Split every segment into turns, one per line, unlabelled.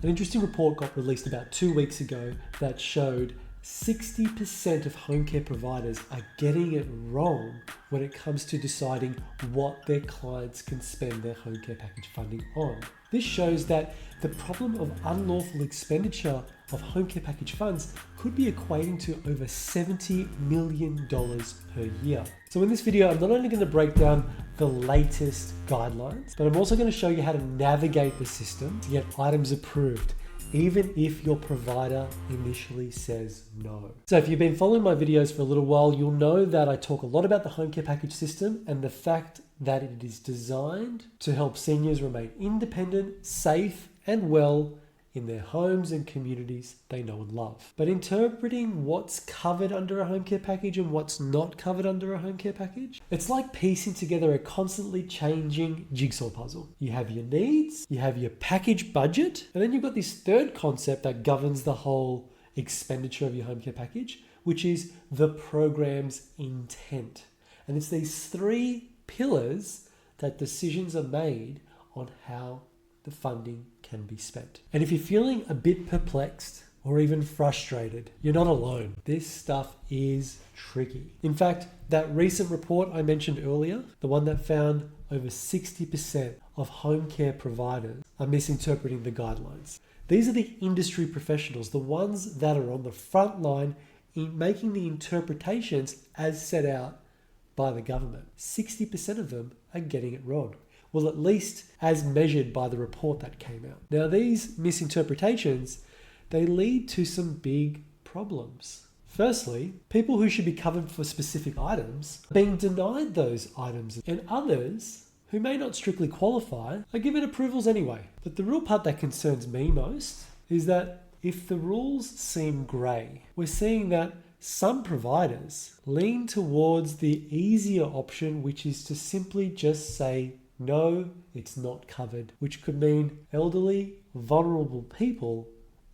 An interesting report got released about 2 weeks ago that showed 60% of home care providers are getting it wrong when it comes to deciding what their clients can spend their home care package funding on. This shows that the problem of unlawful expenditure of home care package funds could be equating to over $70 million per year. So in this video, I'm not only going to break down the latest guidelines, but I'm also going to show you how to navigate the system to get items approved, even if your provider initially says no. So if you've been following my videos for a little while, you'll know that I talk a lot about the home care package system and the fact that it is designed to help seniors remain independent, safe, and well in their homes and communities they know and love. But interpreting what's covered under a home care package and what's not covered under a home care package, it's like piecing together a constantly changing jigsaw puzzle. You have your needs, you have your package budget, and then you've got this third concept that governs the whole expenditure of your home care package, which is the program's intent. And it's these three pillars that decisions are made on how the funding can be spent. And if you're feeling a bit perplexed or even frustrated, you're not alone. This stuff is tricky. In fact, that recent report I mentioned earlier, the one that found over 60% of home care providers are misinterpreting the guidelines. These are the industry professionals, the ones that are on the front line in making the interpretations as set out by the government. 60% of them are getting it wrong. Well, at least as measured by the report that came out. Now, these misinterpretations, they lead to some big problems. Firstly, people who should be covered for specific items are being denied those items, and others who may not strictly qualify are given approvals anyway. But the real part that concerns me most is that if the rules seem grey, we're seeing that some providers lean towards the easier option, which is to simply just say, no, it's not covered, which could mean elderly, vulnerable people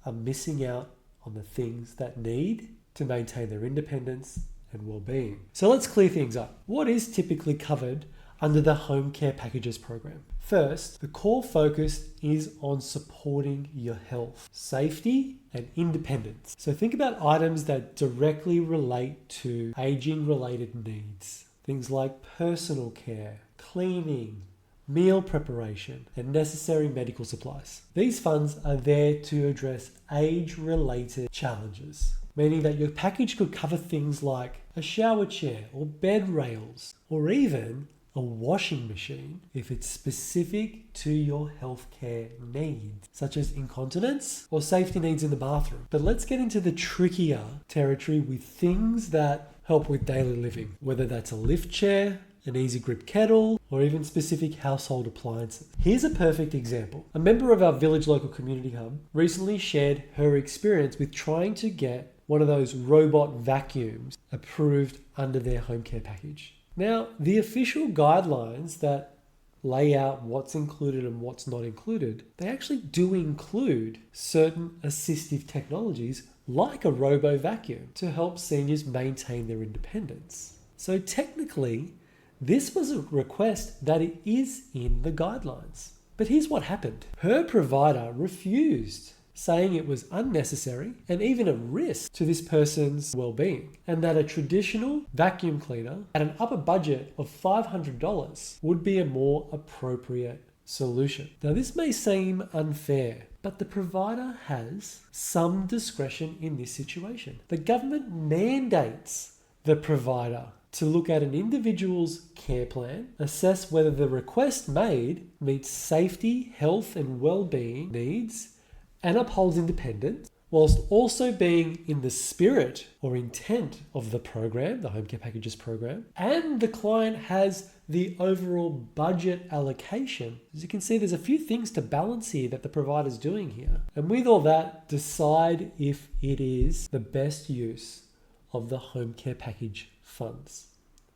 are missing out on the things that need to maintain their independence and well-being. So let's clear things up. What is typically covered under the home care packages program? First, the core focus is on supporting your health, safety, and independence. So think about items that directly relate to aging-related needs. Things like personal care, cleaning, meal preparation, and necessary medical supplies. These funds are there to address age-related challenges, meaning that your package could cover things like a shower chair or bed rails, or even a washing machine if it's specific to your healthcare needs, such as incontinence or safety needs in the bathroom. But let's get into the trickier territory with things that help with daily living, whether that's a lift chair, an easy grip kettle, or even specific household appliances. Here's a perfect example. A member of our Village Local Community Hub recently shared her experience with trying to get one of those robot vacuums approved under their home care package. Now, the official guidelines that lay out what's included and what's not included, they actually do include certain assistive technologies like a robo vacuum to help seniors maintain their independence. So technically, this was a request that it is in the guidelines. But here's what happened. Her provider refused, saying it was unnecessary and even a risk to this person's well-being, and that a traditional vacuum cleaner at an upper budget of $500 would be a more appropriate solution. Now, this may seem unfair, but the provider has some discretion in this situation. The government mandates the provider to look at an individual's care plan, assess whether the request made meets safety, health, and well-being needs, and upholds independence, whilst also being in the spirit or intent of the program, the home care packages program, and the client has the overall budget allocation. As you can see, there's a few things to balance here that the provider's doing here. And with all that, decide if it is the best use of the home care package funds.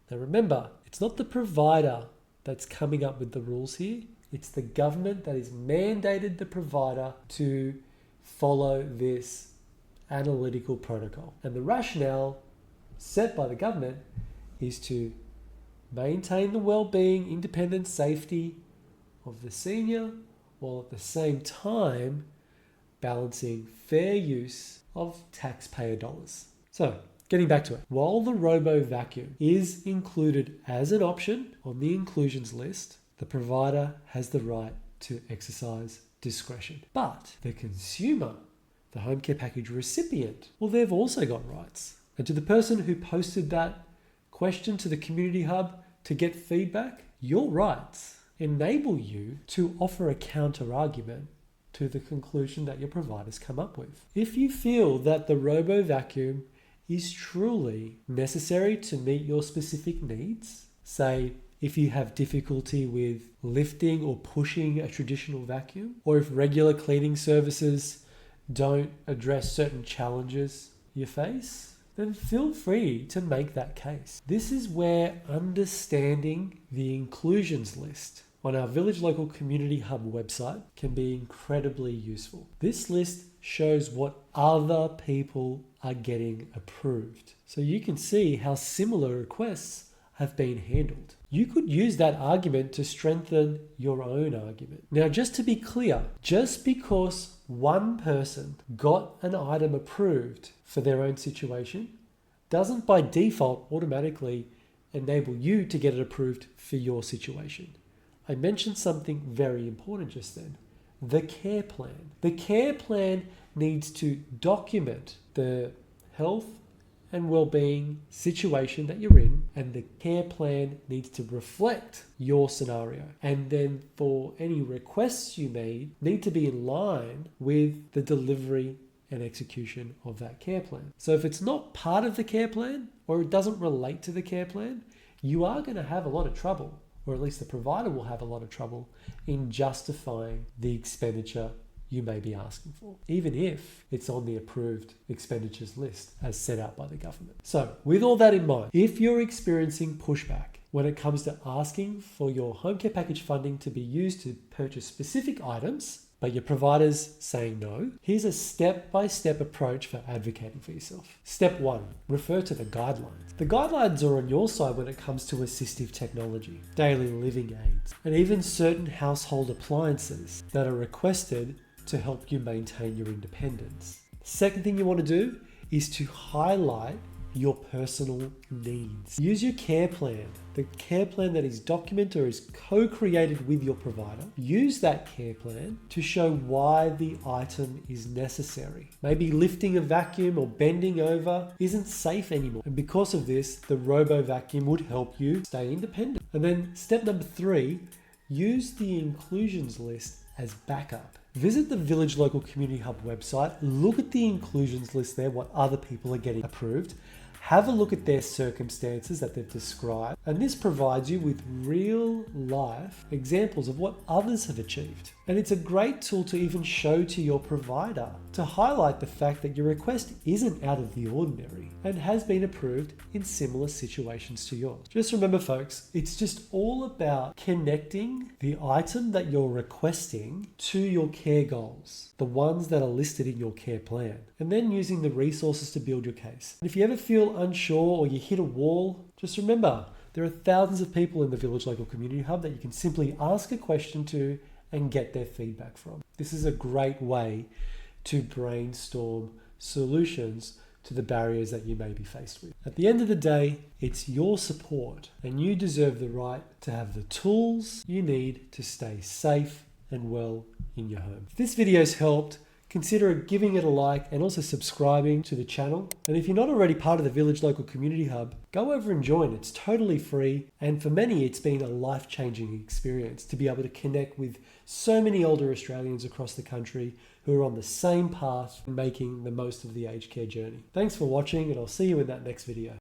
Now remember, it's not the provider that's coming up with the rules here. It's the government that has mandated the provider to follow this analytical protocol. And the rationale set by the government is to maintain the well-being, independence, safety of the senior, while at the same time balancing fair use of taxpayer dollars. So, getting back to it, while the robo vacuum is included as an option on the inclusions list, the provider has the right to exercise discretion. But the consumer, the home care package recipient, well, they've also got rights. And to the person who posted that question to the community hub to get feedback, your rights enable you to offer a counter argument to the conclusion that your provider's come up with. If you feel that the robo vacuum is truly necessary to meet your specific needs, say if you have difficulty with lifting or pushing a traditional vacuum, or if regular cleaning services don't address certain challenges you face, then feel free to make that case. This is where understanding the inclusions list on our Village Local Community Hub website can be incredibly useful. This list shows what other people are getting approved. So you can see how similar requests have been handled. You could use that argument to strengthen your own argument. Now, just to be clear, just because one person got an item approved for their own situation doesn't by default automatically enable you to get it approved for your situation. I mentioned something very important just then. The care plan. The care plan needs to document the health and well-being situation that you're in, and the care plan needs to reflect your scenario. And then for any requests you made need to be in line with the delivery and execution of that care plan. So if it's not part of the care plan or it doesn't relate to the care plan, you are going to have a lot of trouble, or at least the provider will have a lot of trouble in justifying the expenditure you may be asking for, even if it's on the approved expenditures list as set out by the government. So with all that in mind, if you're experiencing pushback when it comes to asking for your home care package funding to be used to purchase specific items, but your provider's saying no, here's a step-by-step approach for advocating for yourself. Step 1, refer to the guidelines. The guidelines are on your side when it comes to assistive technology, daily living aids, and even certain household appliances that are requested to help you maintain your independence. The second thing you want to do is to highlight your personal needs. Use your care plan, the care plan that is documented or is co-created with your provider. Use that care plan to show why the item is necessary. Maybe lifting a vacuum or bending over isn't safe anymore. And because of this, the robo vacuum would help you stay independent. And then step number 3, use the inclusions list as backup. Visit the Village Local Community Hub website, look at the inclusions list there, what other people are getting approved, have a look at their circumstances that they've described, and this provides you with real life examples of what others have achieved. And it's a great tool to even show to your provider to highlight the fact that your request isn't out of the ordinary and has been approved in similar situations to yours. Just remember, folks, it's just all about connecting the item that you're requesting to your care goals, the ones that are listed in your care plan, and then using the resources to build your case. And if you ever feel unsure or you hit a wall, just remember, there are thousands of people in the Village Local Community Hub that you can simply ask a question to and get their feedback from. This is a great way to brainstorm solutions to the barriers that you may be faced with. At the end of the day, it's your support, and you deserve the right to have the tools you need to stay safe and well in your home. If this video's helped, consider giving it a like and also subscribing to the channel. And if you're not already part of the Village Local Community Hub, go over and join. It's totally free. And for many, it's been a life-changing experience to be able to connect with so many older Australians across the country who are on the same path and making the most of the aged care journey. Thanks for watching, and I'll see you in that next video.